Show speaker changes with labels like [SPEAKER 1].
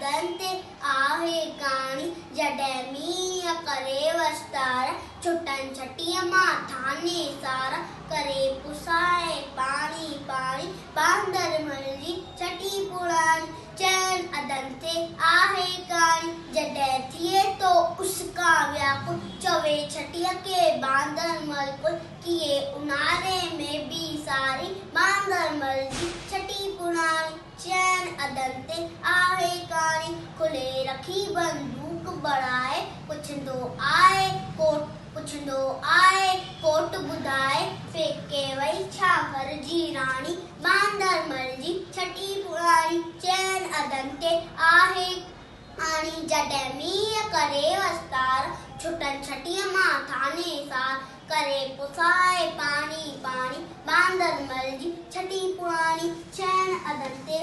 [SPEAKER 1] अदंते आहे काणी जॾहिं मींहुं करे वस्तार छुटनि छटीअ मां थाने सारा करे पुसाए पाणी पाणी बांदर मलजी छटी पुराणी चैन अदंते आहे काणी जॾहिं थिए तो उसका व्याकुल चवे छटीअ के बांदर मलकुल किए उनारे में भी सारी बांदर मलजी छटी पुराणी चैन अदंते आहे काणी खुले रखी बंदूक बढ़ाए पुछंदो आए कोट बुधाए फेके वई छा फर्जी राणी बांदर मलजी छटी पुराणी चैन अदंते आहे काणी जॾहिं मींहुं करे वस्तार छुटनि छटीअ मां थाने सार करे पुसाए पाणी पाणी बांदर मलजी छटी पुराणी चैन अदंते